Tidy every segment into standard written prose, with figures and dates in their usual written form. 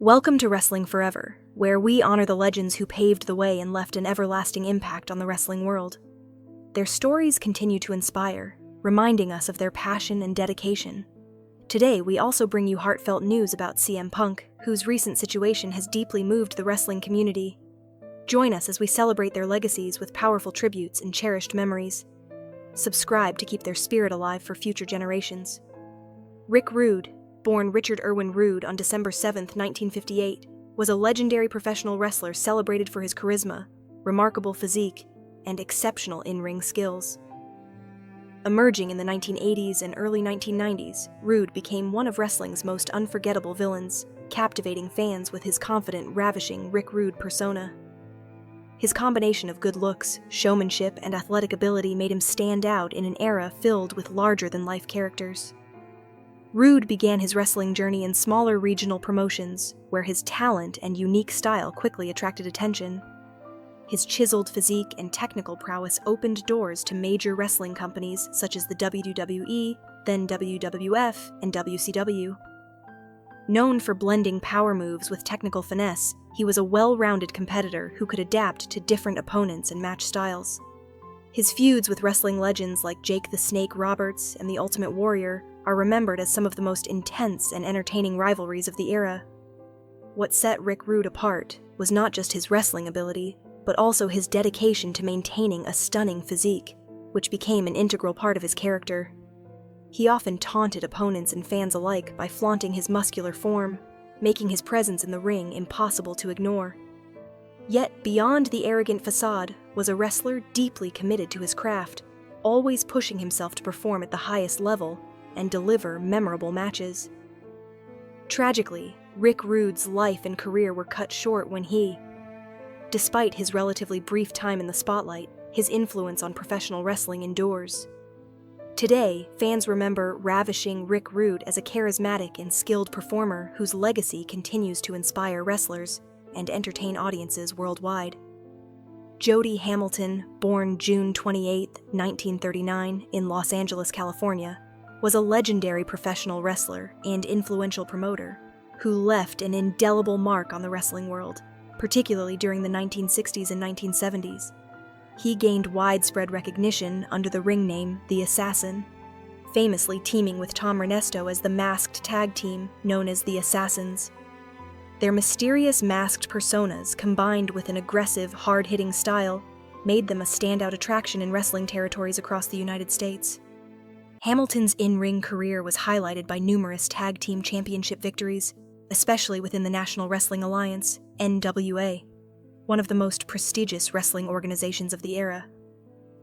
Welcome to Wrestling Forever, where we honor the legends who paved the way and left an everlasting impact on the wrestling world. Their stories continue to inspire, reminding us of their passion and dedication. Today, we also bring you heartfelt news about CM Punk, whose recent situation has deeply moved the wrestling community. Join us as we celebrate their legacies with powerful tributes and cherished memories. Subscribe to keep their spirit alive for future generations. Rick Rude, born Richard Irwin Rude on December 7, 1958, was a legendary professional wrestler celebrated for his charisma, remarkable physique, and exceptional in-ring skills. Emerging in the 1980s and early 1990s, Rude became one of wrestling's most unforgettable villains, captivating fans with his confident, ravishing Rick Rude persona. His combination of good looks, showmanship, and athletic ability made him stand out in an era filled with larger-than-life characters. Rude began his wrestling journey in smaller regional promotions, where his talent and unique style quickly attracted attention. His chiseled physique and technical prowess opened doors to major wrestling companies such as the WWE, then WWF, and WCW. Known for blending power moves with technical finesse, he was a well-rounded competitor who could adapt to different opponents and match styles. His feuds with wrestling legends like Jake the Snake Roberts and the Ultimate Warrior are remembered as some of the most intense and entertaining rivalries of the era. What set Rick Rude apart was not just his wrestling ability, but also his dedication to maintaining a stunning physique, which became an integral part of his character. He often taunted opponents and fans alike by flaunting his muscular form, making his presence in the ring impossible to ignore. Yet, beyond the arrogant facade was a wrestler deeply committed to his craft, always pushing himself to perform at the highest level and deliver memorable matches. Tragically, Rick Rude's life and career were cut short when despite his relatively brief time in the spotlight, his influence on professional wrestling endures. Today, fans remember ravishing Rick Rude as a charismatic and skilled performer whose legacy continues to inspire wrestlers and entertain audiences worldwide. Jody Hamilton, born June 28, 1939, in Los Angeles, California, was a legendary professional wrestler and influential promoter who left an indelible mark on the wrestling world, particularly during the 1960s and 1970s. He gained widespread recognition under the ring name The Assassin, famously teaming with Tom Renesto as the masked tag team known as The Assassins. Their mysterious masked personas, combined with an aggressive, hard-hitting style, made them a standout attraction in wrestling territories across the United States. Hamilton's in-ring career was highlighted by numerous tag team championship victories, especially within the National Wrestling Alliance, NWA, one of the most prestigious wrestling organizations of the era.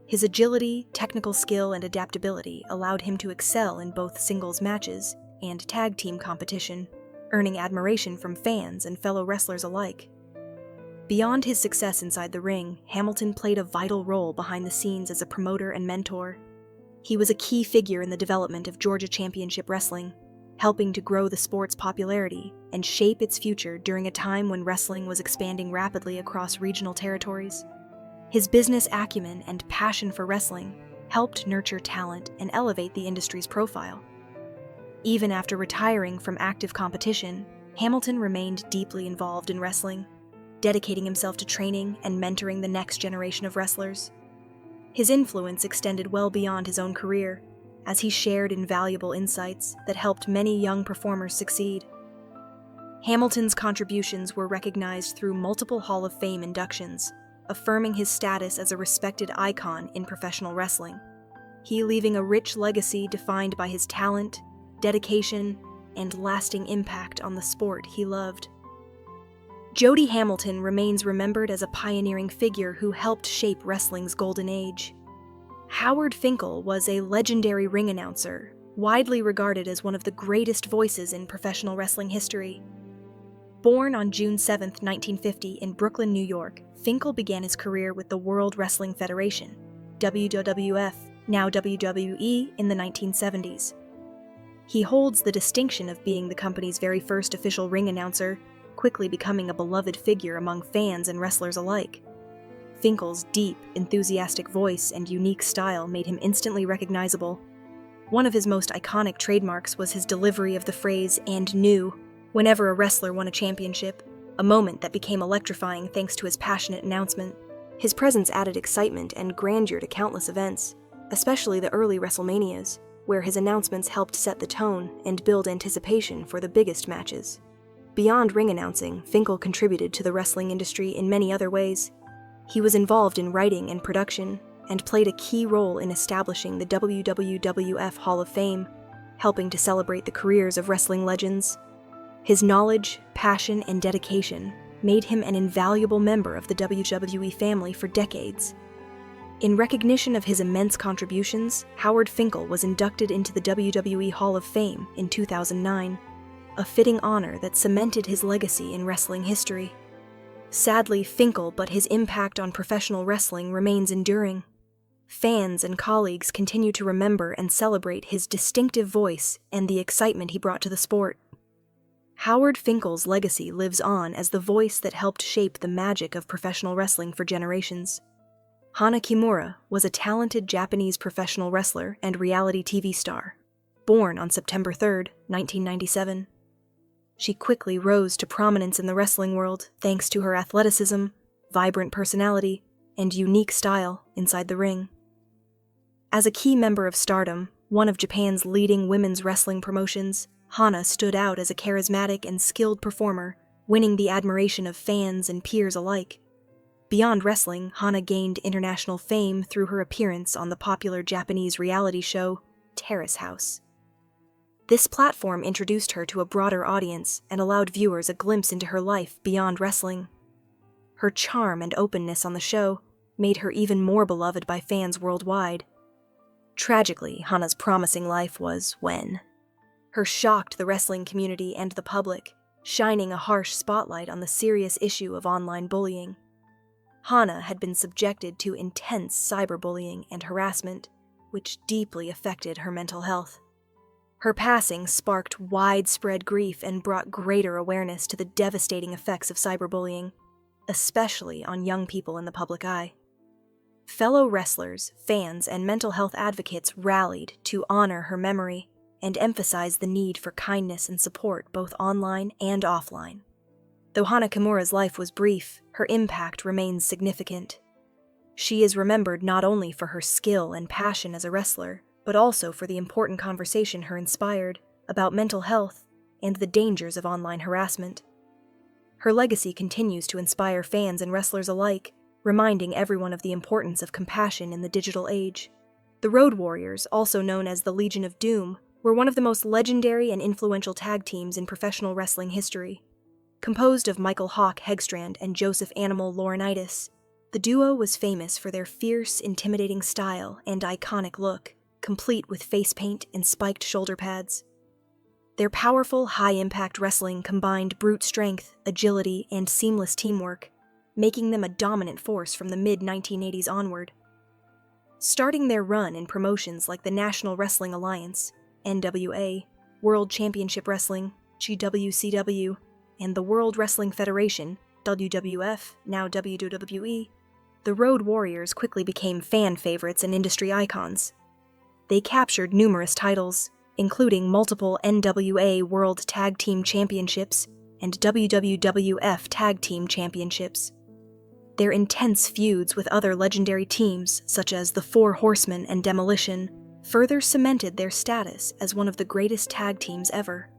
His agility, technical skill, and adaptability allowed him to excel in both singles matches and tag team competition, earning admiration from fans and fellow wrestlers alike. Beyond his success inside the ring, Hamilton played a vital role behind the scenes as a promoter and mentor. He was a key figure in the development of Georgia Championship Wrestling, helping to grow the sport's popularity and shape its future during a time when wrestling was expanding rapidly across regional territories. His business acumen and passion for wrestling helped nurture talent and elevate the industry's profile. Even after retiring from active competition, Hamilton remained deeply involved in wrestling, dedicating himself to training and mentoring the next generation of wrestlers. His influence extended well beyond his own career, as he shared invaluable insights that helped many young performers succeed. Hamilton's contributions were recognized through multiple Hall of Fame inductions, affirming his status as a respected icon in professional wrestling, he leaving a rich legacy defined by his talent, dedication, and lasting impact on the sport he loved. Jody Hamilton remains remembered as a pioneering figure who helped shape wrestling's golden age. Howard Finkel was a legendary ring announcer, widely regarded as one of the greatest voices in professional wrestling history. Born on June 7, 1950, in Brooklyn, New York, Finkel began his career with the World Wrestling Federation, WWF, now WWE, in the 1970s. He holds the distinction of being the company's very first official ring announcer, quickly becoming a beloved figure among fans and wrestlers alike. Finkel's deep, enthusiastic voice and unique style made him instantly recognizable. One of his most iconic trademarks was his delivery of the phrase, "and new," Whenever a wrestler won a championship, a moment that became electrifying thanks to his passionate announcement, his presence added excitement and grandeur to countless events, especially the early WrestleManias, where his announcements helped set the tone and build anticipation for the biggest matches. Beyond ring announcing, Finkel contributed to the wrestling industry in many other ways. He was involved in writing and production, and played a key role in establishing the WWF Hall of Fame, helping to celebrate the careers of wrestling legends. His knowledge, passion, and dedication made him an invaluable member of the WWE family for decades. In recognition of his immense contributions, Howard Finkel was inducted into the WWE Hall of Fame in 2009, a fitting honor that cemented his legacy in wrestling history. Sadly, but his impact on professional wrestling remains enduring. Fans and colleagues continue to remember and celebrate his distinctive voice and the excitement he brought to the sport. Howard Finkel's legacy lives on as the voice that helped shape the magic of professional wrestling for generations. Hana Kimura was a talented Japanese professional wrestler and reality TV star, born on September 3, 1997. She quickly rose to prominence in the wrestling world thanks to her athleticism, vibrant personality, and unique style inside the ring. As a key member of Stardom, one of Japan's leading women's wrestling promotions, Hana stood out as a charismatic and skilled performer, winning the admiration of fans and peers alike. Beyond wrestling, Hana gained international fame through her appearance on the popular Japanese reality show, Terrace House. This platform introduced her to a broader audience and allowed viewers a glimpse into her life beyond wrestling. Her charm and openness on the show made her even more beloved by fans worldwide. Tragically, Hana's promising life was when her shocked the wrestling community and the public, shining a harsh spotlight on the serious issue of online bullying. Hana had been subjected to intense cyberbullying and harassment, which deeply affected her mental health. Her passing sparked widespread grief and brought greater awareness to the devastating effects of cyberbullying, especially on young people in the public eye. Fellow wrestlers, fans, and mental health advocates rallied to honor her memory and emphasize the need for kindness and support both online and offline. Though Hana Kimura's life was brief, her impact remains significant. She is remembered not only for her skill and passion as a wrestler, but also for the important conversation her inspired about mental health and the dangers of online harassment. Her legacy continues to inspire fans and wrestlers alike, reminding everyone of the importance of compassion in the digital age. The Road Warriors, also known as the Legion of Doom, were one of the most legendary and influential tag teams in professional wrestling history. Composed of Michael Hawk Hegstrand and Joseph Animal Laurinaitis, the duo was famous for their fierce, intimidating style and iconic look, complete with face paint and spiked shoulder pads. Their powerful, high-impact wrestling combined brute strength, agility, and seamless teamwork, making them a dominant force from the mid-1980s onward. Starting their run in promotions like the National Wrestling Alliance, NWA, World Championship Wrestling, GWCW, and the World Wrestling Federation, WWF, now WWE, the Road Warriors quickly became fan favorites and industry icons. They captured numerous titles, including multiple NWA World Tag Team Championships and WWF Tag Team Championships. Their intense feuds with other legendary teams, such as the Four Horsemen and Demolition, further cemented their status as one of the greatest tag teams ever.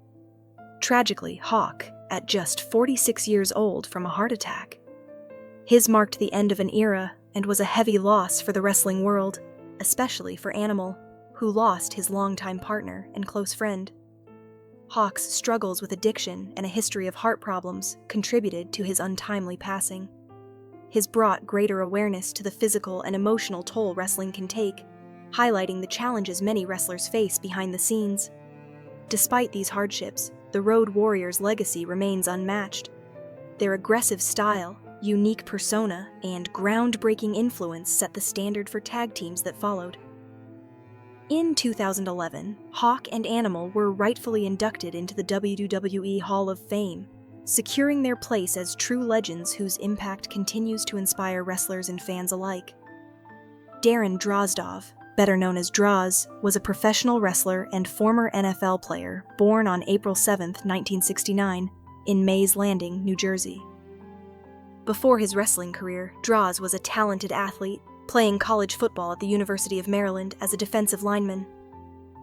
Tragically, Hawk, at just 46 years old from a heart attack. His marked the end of an era and was a heavy loss for the wrestling world, especially for Animal, who lost his longtime partner and close friend. Hawk's struggles with addiction and a history of heart problems contributed to his untimely passing. His brought greater awareness to the physical and emotional toll wrestling can take, highlighting the challenges many wrestlers face behind the scenes. Despite these hardships, the Road Warriors' legacy remains unmatched. Their aggressive style, unique persona, and groundbreaking influence set the standard for tag teams that followed. In 2011, Hawk and Animal were rightfully inducted into the WWE Hall of Fame, securing their place as true legends whose impact continues to inspire wrestlers and fans alike. Darren Drozdov, better known as Draws, was a professional wrestler and former NFL player born on April 7, 1969, in Mays Landing, New Jersey. Before his wrestling career, Draws was a talented athlete, playing college football at the University of Maryland as a defensive lineman.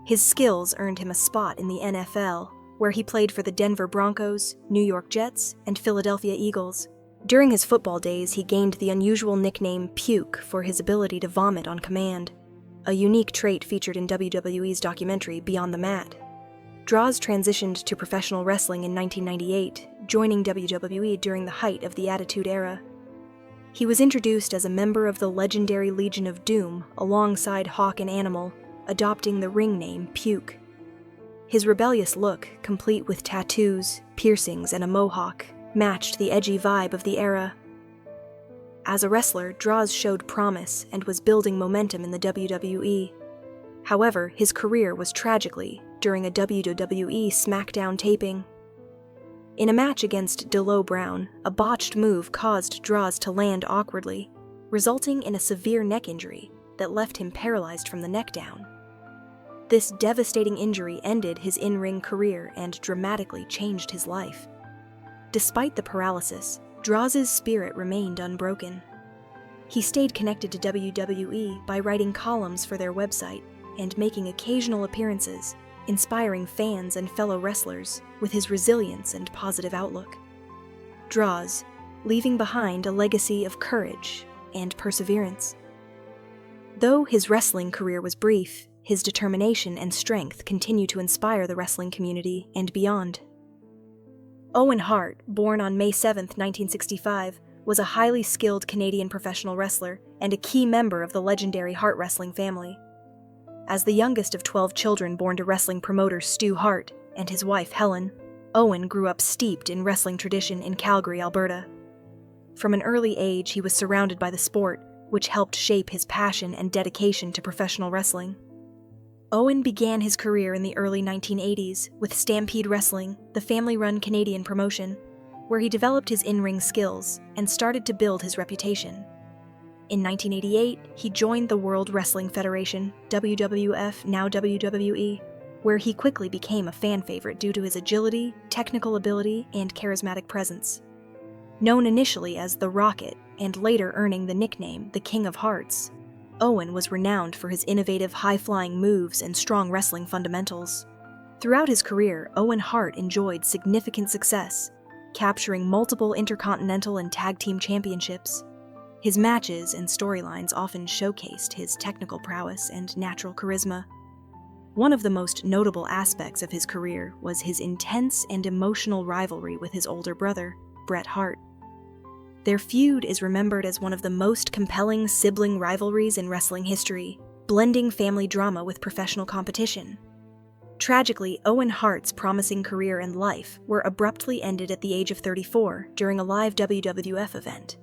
His skills earned him a spot in the NFL, where he played for the Denver Broncos, New York Jets, and Philadelphia Eagles. During his football days, he gained the unusual nickname Puke for his ability to vomit on command, a unique trait featured in WWE's documentary Beyond the Mat. Draws transitioned to professional wrestling in 1998, joining WWE during the height of the Attitude Era. He was introduced as a member of the legendary Legion of Doom alongside Hawk and Animal, adopting the ring name Puke. His rebellious look, complete with tattoos, piercings, and a mohawk, matched the edgy vibe of the era. As a wrestler, Draws showed promise and was building momentum in the WWE. However, his career was tragically during a WWE SmackDown taping. In a match against D'Lo Brown, a botched move caused Draws to land awkwardly, resulting in a severe neck injury that left him paralyzed from the neck down. This devastating injury ended his in-ring career and dramatically changed his life. Despite the paralysis, Draws' spirit remained unbroken. He stayed connected to WWE by writing columns for their website and making occasional appearances, inspiring fans and fellow wrestlers with his resilience and positive outlook. Draws, leaving behind a legacy of courage and perseverance. Though his wrestling career was brief, his determination and strength continue to inspire the wrestling community and beyond. Owen Hart, born on May 7, 1965, was a highly skilled Canadian professional wrestler and a key member of the legendary Hart wrestling family. As the youngest of 12 children born to wrestling promoter Stu Hart and his wife Helen, Owen grew up steeped in wrestling tradition in Calgary, Alberta. From an early age, he was surrounded by the sport, which helped shape his passion and dedication to professional wrestling. Owen began his career in the early 1980s with Stampede Wrestling, the family-run Canadian promotion, where he developed his in-ring skills and started to build his reputation. In 1988, he joined the World Wrestling Federation, WWF, now WWE, where he quickly became a fan favorite due to his agility, technical ability, and charismatic presence. Known initially as The Rocket, and later earning the nickname The King of Hearts, Owen was renowned for his innovative high-flying moves and strong wrestling fundamentals. Throughout his career, Owen Hart enjoyed significant success, capturing multiple intercontinental and tag team championships. His matches and storylines often showcased his technical prowess and natural charisma. One of the most notable aspects of his career was his intense and emotional rivalry with his older brother, Bret Hart. Their feud is remembered as one of the most compelling sibling rivalries in wrestling history, blending family drama with professional competition. Tragically, Owen Hart's promising career and life were abruptly ended at the age of 34 during a live WWF event.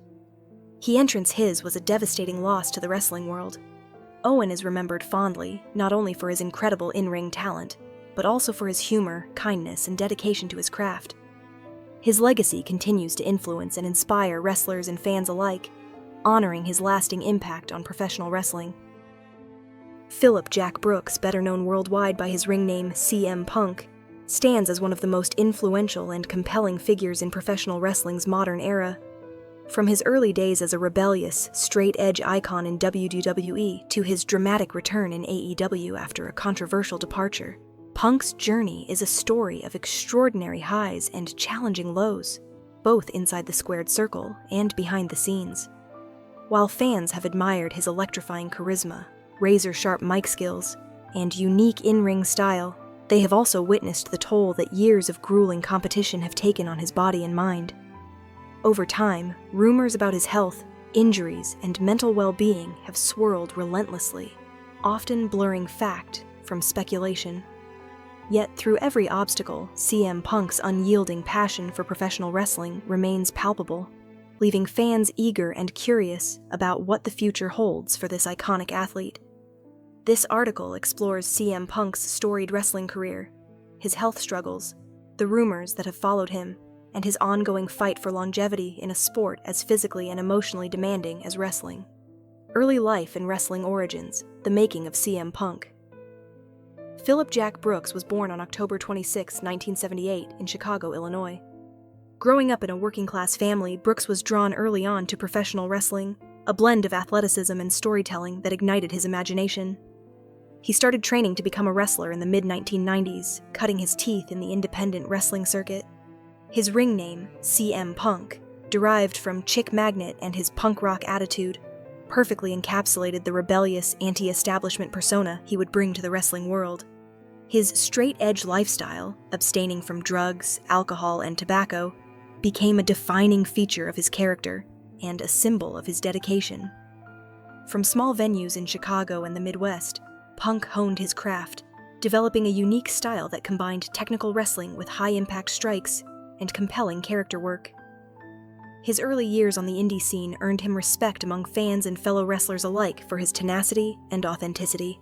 He entrance his was a devastating loss to the wrestling world. Owen is remembered fondly, not only for his incredible in-ring talent, but also for his humor, kindness, and dedication to his craft. His legacy continues to influence and inspire wrestlers and fans alike, honoring his lasting impact on professional wrestling. Philip Jack Brooks, better known worldwide by his ring name CM Punk, stands as one of the most influential and compelling figures in professional wrestling's modern era. From his early days as a rebellious, straight-edge icon in WWE to his dramatic return in AEW after a controversial departure, Punk's journey is a story of extraordinary highs and challenging lows, both inside the squared circle and behind the scenes. While fans have admired his electrifying charisma, razor-sharp mic skills, and unique in-ring style, they have also witnessed the toll that years of grueling competition have taken on his body and mind. Over time, rumors about his health, injuries, and mental well-being have swirled relentlessly, often blurring fact from speculation. Yet through every obstacle, CM Punk's unyielding passion for professional wrestling remains palpable, leaving fans eager and curious about what the future holds for this iconic athlete. This article explores CM Punk's storied wrestling career, his health struggles, the rumors that have followed him, and his ongoing fight for longevity in a sport as physically and emotionally demanding as wrestling. Early life and wrestling origins, the making of CM Punk. Philip Jack Brooks was born on October 26, 1978, in Chicago, Illinois. Growing up in a working-class family, Brooks was drawn early on to professional wrestling, a blend of athleticism and storytelling that ignited his imagination. He started training to become a wrestler in the mid-1990s, cutting his teeth in the independent wrestling circuit. His ring name, CM Punk, derived from Chick Magnet and his punk rock attitude, perfectly encapsulated the rebellious, anti-establishment persona he would bring to the wrestling world. His straight-edge lifestyle, abstaining from drugs, alcohol, and tobacco, became a defining feature of his character and a symbol of his dedication. From small venues in Chicago and the Midwest, Punk honed his craft, developing a unique style that combined technical wrestling with high-impact strikes and compelling character work. His early years on the indie scene earned him respect among fans and fellow wrestlers alike for his tenacity and authenticity.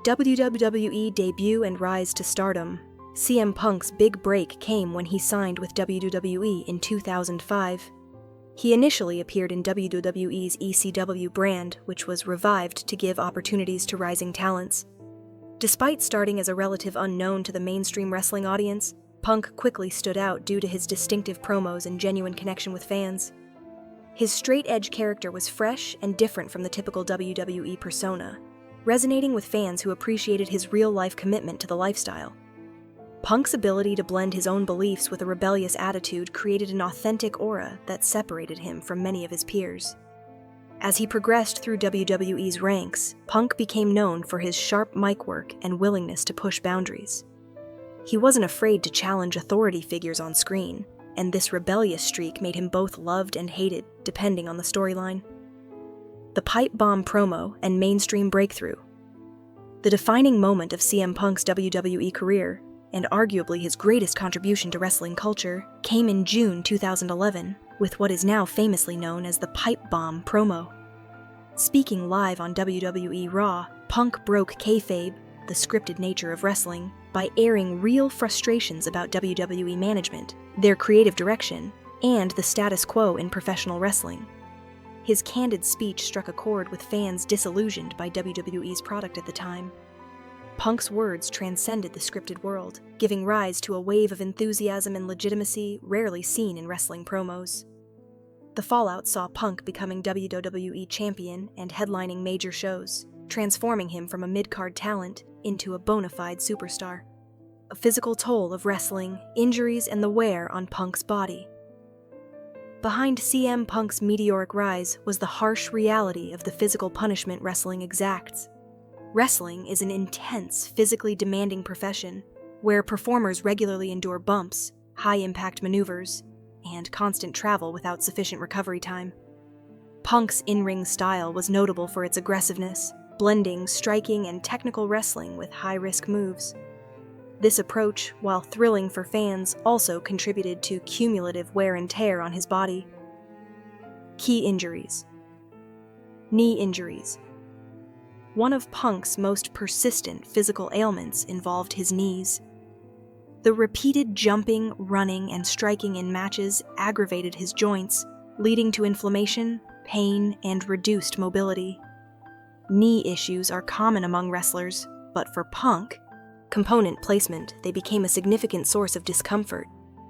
WWE debut and rise to stardom. CM Punk's big break came when he signed with WWE in 2005. He initially appeared in WWE's ECW brand, which was revived to give opportunities to rising talents. Despite starting as a relative unknown to the mainstream wrestling audience, Punk quickly stood out due to his distinctive promos and genuine connection with fans. His straight-edge character was fresh and different from the typical WWE persona, resonating with fans who appreciated his real-life commitment to the lifestyle. Punk's ability to blend his own beliefs with a rebellious attitude created an authentic aura that separated him from many of his peers. As he progressed through WWE's ranks, Punk became known for his sharp mic work and willingness to push boundaries. He wasn't afraid to challenge authority figures on screen, and this rebellious streak made him both loved and hated, depending on the storyline. The pipe bomb promo and mainstream breakthrough. The defining moment of CM Punk's WWE career, and arguably his greatest contribution to wrestling culture, came in June 2011 with what is now famously known as the pipe bomb promo. Speaking live on WWE Raw, Punk broke kayfabe, the scripted nature of wrestling, by airing real frustrations about WWE management, their creative direction, and the status quo in professional wrestling. His candid speech struck a chord with fans disillusioned by WWE's product at the time. Punk's words transcended the scripted world, giving rise to a wave of enthusiasm and legitimacy rarely seen in wrestling promos. The fallout saw Punk becoming WWE champion and headlining major shows, transforming him from a mid-card talent into a bona fide superstar. A physical toll of wrestling, injuries, and the wear on Punk's body. Behind CM Punk's meteoric rise was the harsh reality of the physical punishment wrestling exacts. Wrestling is an intense, physically demanding profession where performers regularly endure bumps, high-impact maneuvers, and constant travel without sufficient recovery time. Punk's in-ring style was notable for its aggressiveness, blending striking and technical wrestling with high-risk moves. This approach, while thrilling for fans, also contributed to cumulative wear and tear on his body. Key injuries. Knee injuries. One of Punk's most persistent physical ailments involved his knees. The repeated jumping, running, and striking in matches aggravated his joints, leading to inflammation, pain, and reduced mobility. Knee issues are common among wrestlers, but for Punk, component placement, they became a significant source of discomfort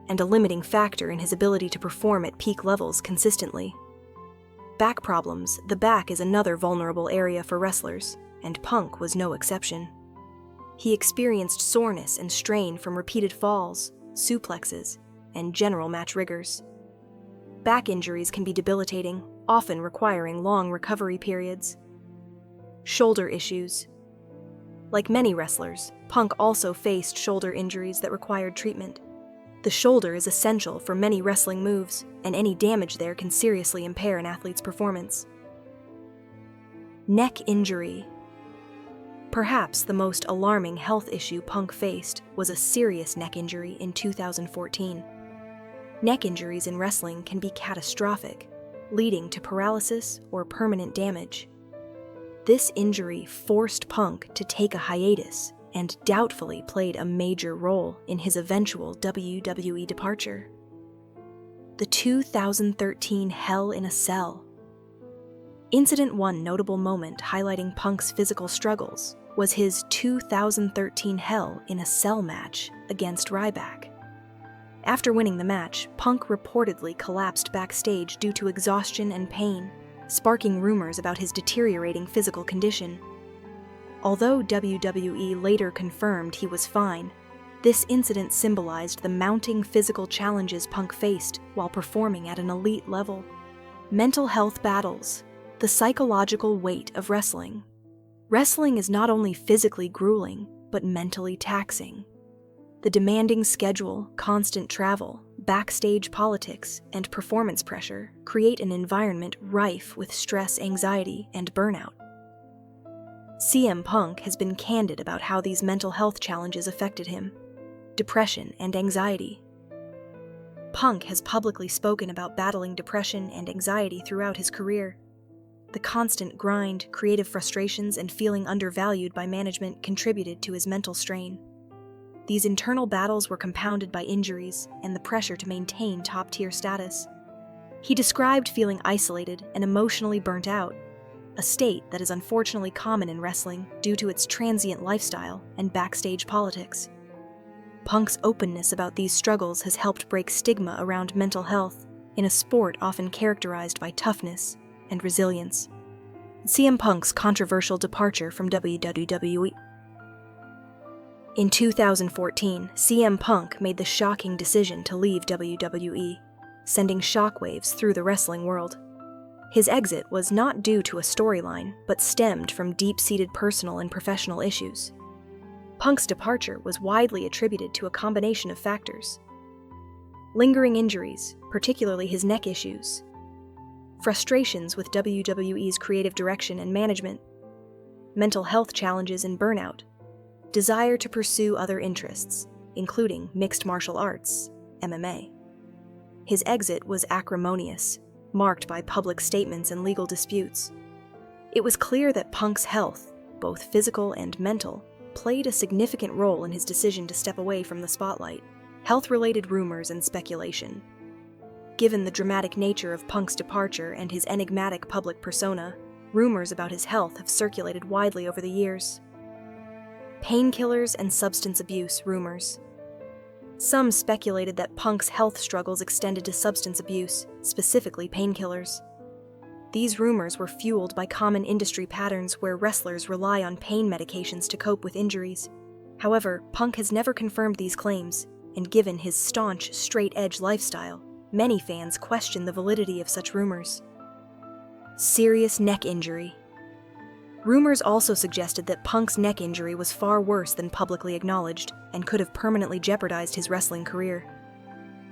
and a limiting factor in his ability to perform at peak levels consistently. Back problems. The back is another vulnerable area for wrestlers, and Punk was no exception. He experienced soreness and strain from repeated falls, suplexes, and general match rigors. Back injuries can be debilitating, often requiring long recovery periods. Shoulder issues. Like many wrestlers, Punk also faced shoulder injuries that required treatment. The shoulder is essential for many wrestling moves, and any damage there can seriously impair an athlete's performance. Neck injury. Perhaps the most alarming health issue Punk faced was a serious neck injury in 2014. Neck injuries in wrestling can be catastrophic, leading to paralysis or permanent damage. This injury forced Punk to take a hiatus and doubtfully played a major role in his eventual WWE departure. The 2013 Hell in a Cell. One notable moment highlighting Punk's physical struggles was his 2013 Hell in a Cell match against Ryback. After winning the match, Punk reportedly collapsed backstage due to exhaustion and pain, sparking rumors about his deteriorating physical condition. Although WWE later confirmed he was fine, this incident symbolized the mounting physical challenges Punk faced while performing at an elite level. Mental health battles, the psychological weight of wrestling. Wrestling is not only physically grueling, but mentally taxing. The demanding schedule, constant travel, backstage politics, and performance pressure create an environment rife with stress, anxiety, and burnout. CM Punk has been candid about how these mental health challenges affected him: depression and anxiety. Punk has publicly spoken about battling depression and anxiety throughout his career. The constant grind, creative frustrations, and feeling undervalued by management contributed to his mental strain. These internal battles were compounded by injuries and the pressure to maintain top-tier status. He described feeling isolated and emotionally burnt out, a state that is unfortunately common in wrestling due to its transient lifestyle and backstage politics. Punk's openness about these struggles has helped break stigma around mental health in a sport often characterized by toughness and resilience. CM Punk's controversial departure from WWE. In 2014, CM Punk made the shocking decision to leave WWE, sending shockwaves through the wrestling world. His exit was not due to a storyline, but stemmed from deep-seated personal and professional issues. Punk's departure was widely attributed to a combination of factors: lingering injuries, particularly his neck issues, frustrations with WWE's creative direction and management, mental health challenges and burnout, desire to pursue other interests, including mixed martial arts, MMA. His exit was acrimonious, marked by public statements and legal disputes. It was clear that Punk's health, both physical and mental, played a significant role in his decision to step away from the spotlight. Health-related rumors and speculation. Given the dramatic nature of Punk's departure and his enigmatic public persona, rumors about his health have circulated widely over the years. Painkillers and substance abuse rumors. Some speculated that Punk's health struggles extended to substance abuse, specifically painkillers. These rumors were fueled by common industry patterns where wrestlers rely on pain medications to cope with injuries. However, Punk has never confirmed these claims, and given his staunch, straight-edge lifestyle, many fans question the validity of such rumors. Serious neck injury. Rumors also suggested that Punk's neck injury was far worse than publicly acknowledged and could have permanently jeopardized his wrestling career.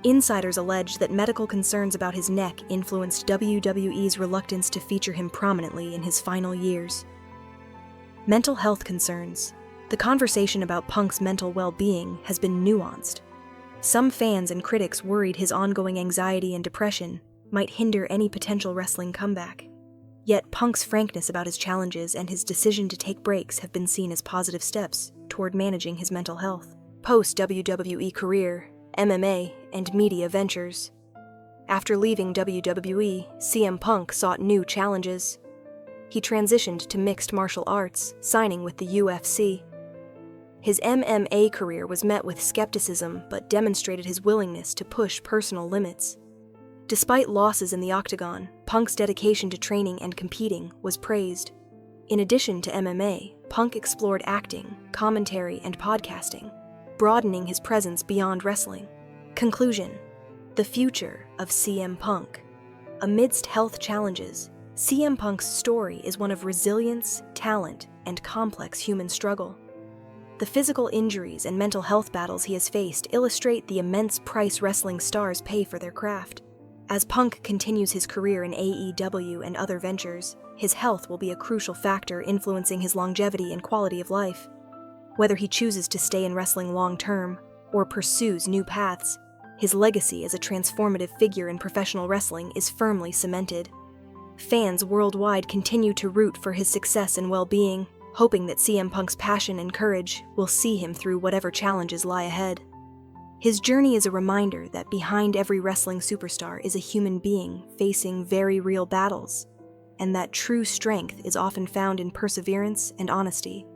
Insiders allege that medical concerns about his neck influenced WWE's reluctance to feature him prominently in his final years. Mental health concerns. The conversation about Punk's mental well-being has been nuanced. Some fans and critics worried his ongoing anxiety and depression might hinder any potential wrestling comeback. Yet Punk's frankness about his challenges and his decision to take breaks have been seen as positive steps toward managing his mental health. Post-WWE career, MMA, and media ventures. After leaving WWE, CM Punk sought new challenges. He transitioned to mixed martial arts, signing with the UFC. His MMA career was met with skepticism but demonstrated his willingness to push personal limits. Despite losses in the octagon, Punk's dedication to training and competing was praised. In addition to MMA, Punk explored acting, commentary, and podcasting, broadening his presence beyond wrestling. Conclusion: the future of CM Punk. Amidst health challenges, CM Punk's story is one of resilience, talent, and complex human struggle. The physical injuries and mental health battles he has faced illustrate the immense price wrestling stars pay for their craft. As Punk continues his career in AEW and other ventures, his health will be a crucial factor influencing his longevity and quality of life. Whether he chooses to stay in wrestling long-term or pursues new paths, his legacy as a transformative figure in professional wrestling is firmly cemented. Fans worldwide continue to root for his success and well-being, hoping that CM Punk's passion and courage will see him through whatever challenges lie ahead. His journey is a reminder that behind every wrestling superstar is a human being facing very real battles. and that true strength is often found in perseverance and honesty.